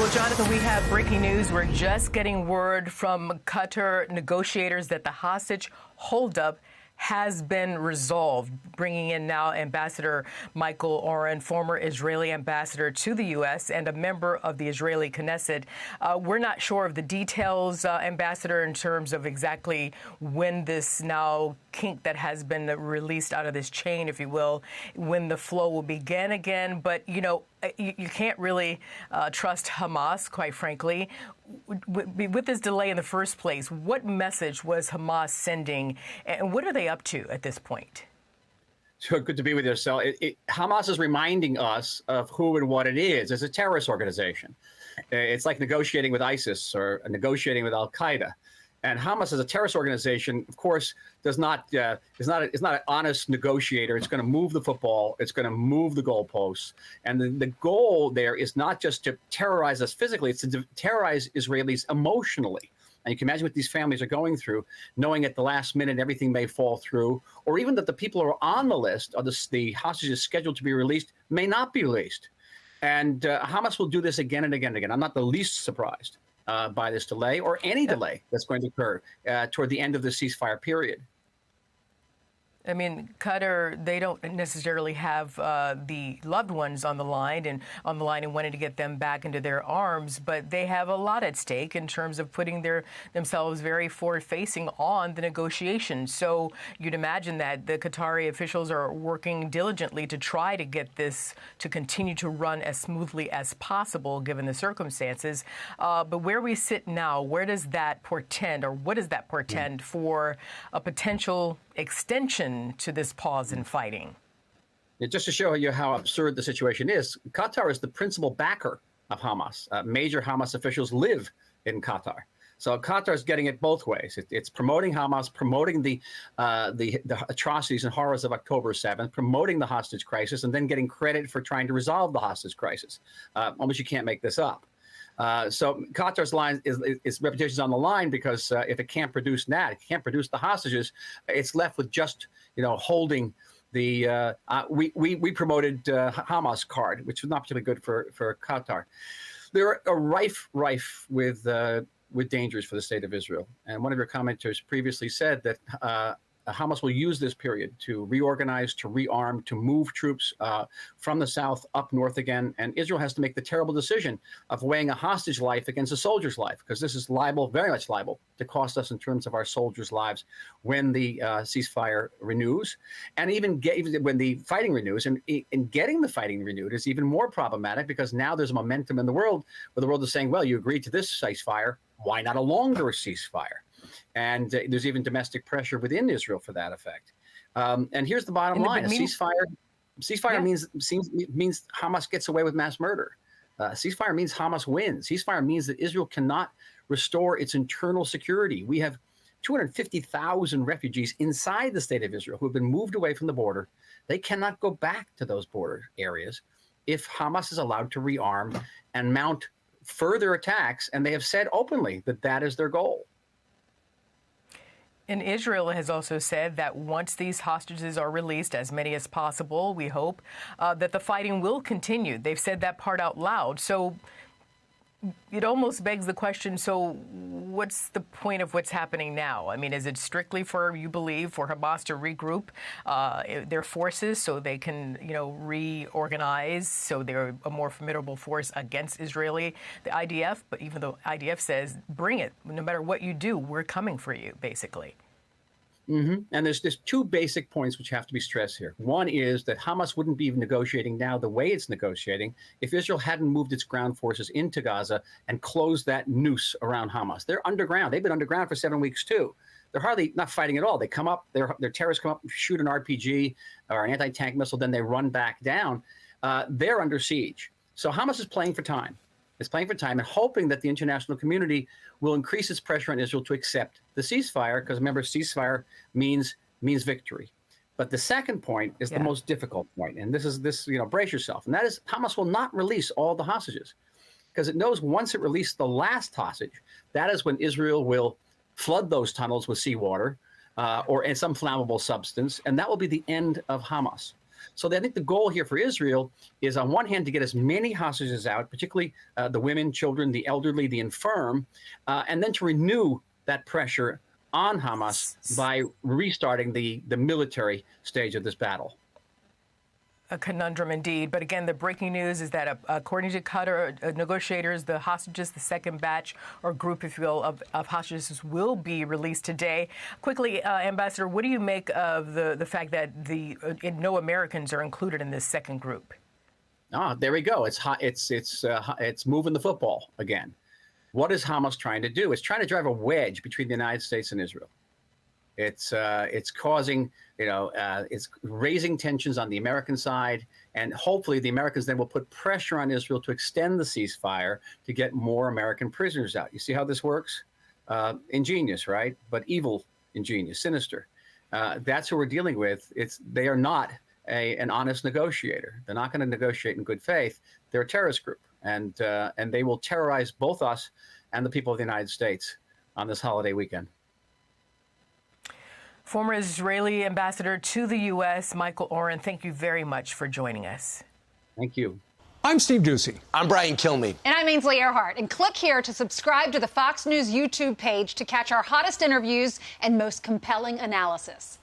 Well, Jonathan, we have breaking news. We're just getting word from Qatar negotiators that the hostage holdup has been resolved, bringing in now Ambassador Michael Oren, former Israeli ambassador to the U.S. and a member of the Israeli Knesset. We're not sure of the details, Ambassador, in terms of exactly when this now kink that has been released out of this chain, if you will, when the flow will begin again. But, you can't really trust Hamas, quite frankly. With this delay in the first place, what message was Hamas sending, and what are they up to at this point? So good to be with you, Sal. Hamas is reminding us of who and what it is. It's a terrorist organization. It's like negotiating with ISIS or negotiating with Al-Qaeda. And Hamas, as a terrorist organization, of course, is not an honest negotiator. It's going to move the football. It's going to move the goalposts. And the goal there is not just to terrorize us physically. It's to terrorize Israelis emotionally. And you can imagine what these families are going through, knowing at the last minute everything may fall through, or even that the people who are on the list, or the hostages scheduled to be released, may not be released. And Hamas will do this again and again and again. I'm not the least surprised by this delay or any delay that's going to occur toward the end of the ceasefire period. I mean, Qatar, they don't necessarily have the loved ones on the line and wanting to get them back into their arms, but they have a lot at stake in terms of putting themselves very forward-facing on the negotiations. So you'd imagine that the Qatari officials are working diligently to try to get this to continue to run as smoothly as possible, given the circumstances. But where we sit now, where does that portend, or what does that portend for a potential extension to this pause in fighting? Just to show you how absurd the situation is, Qatar is the principal backer of Hamas. Major Hamas officials live in Qatar. So Qatar is getting it both ways. It's promoting Hamas, promoting the atrocities and horrors of October 7th, promoting the hostage crisis, and then getting credit for trying to resolve the hostage crisis. Almost you can't make this up. So Qatar's its reputation is on the line because if it can't produce that, it can't produce the hostages, it's left with just holding the we promoted Hamas card, which was not particularly good for Qatar. They're rife with dangers for the state of Israel. And one of your commenters previously said that Hamas will use this period to reorganize, to rearm, to move troops from the south up north again. And Israel has to make the terrible decision of weighing a hostage life against a soldier's life, because this is liable, very much liable, to cost us in terms of our soldiers' lives when the ceasefire renews. And even when the fighting renews, and in getting the fighting renewed is even more problematic, because now there's a momentum in the world where the world is saying, well, you agreed to this ceasefire, why not a longer ceasefire? And there's even domestic pressure within Israel for that effect. And here's the bottom line: a ceasefire means Hamas gets away with mass murder. Ceasefire means Hamas wins. Ceasefire means that Israel cannot restore its internal security. We have 250,000 refugees inside the state of Israel who have been moved away from the border. They cannot go back to those border areas if Hamas is allowed to rearm and mount further attacks. And they have said openly that that is their goal. And Israel has also said that once these hostages are released, as many as possible, we hope, that the fighting will continue. They've said that part out loud. So it almost begs the question, so what's the point of what's happening now? I mean, is it strictly for, you believe, for Hamas to regroup their forces so they can, reorganize, so they're a more formidable force against the IDF? But even though IDF says, bring it, no matter what you do, we're coming for you, basically. Mm-hmm. And there's two basic points which have to be stressed here. One is that Hamas wouldn't be negotiating now the way it's negotiating if Israel hadn't moved its ground forces into Gaza and closed that noose around Hamas. They're underground. They've been underground for 7 weeks, too. They're hardly not fighting at all. They come up, their terrorists come up, shoot an RPG or an anti-tank missile, then they run back down. They're under siege. So Hamas is playing for time. It's playing for time and hoping that the international community will increase its pressure on Israel to accept the ceasefire, because remember, ceasefire means victory. But the second point is the most difficult point, and this is brace yourself, and that is Hamas will not release all the hostages, because it knows once it released the last hostage, that is when Israel will flood those tunnels with seawater or some flammable substance, and that will be the end of Hamas. So I think the goal here for Israel is, on one hand, to get as many hostages out, particularly the women, children, the elderly, the infirm, and then to renew that pressure on Hamas by restarting the military stage of this battle. A conundrum indeed. But again, the breaking news is that according to Qatar negotiators, the hostages, the second batch or group, if you will, of hostages will be released today. Quickly, Ambassador, what do you make of the fact that no Americans are included in this second group? There we go. It's moving the football again. What is Hamas trying to do? It's trying to drive a wedge between the United States and Israel. It's causing, it's raising tensions on the American side, and hopefully the Americans then will put pressure on Israel to extend the ceasefire to get more American prisoners out. You see how this works? Ingenious, right? But evil, ingenious, sinister. That's who we're dealing with. They are not an honest negotiator. They're not going to negotiate in good faith. They're a terrorist group, and they will terrorize both us and the people of the United States on this holiday weekend. Former Israeli ambassador to the U.S., Michael Oren, thank you very much for joining us. Thank you. I'm Steve Doocy. I'm Brian Kilmeade. And I'm Ainsley Earhart. And click here to subscribe to the Fox News YouTube page to catch our hottest interviews and most compelling analysis.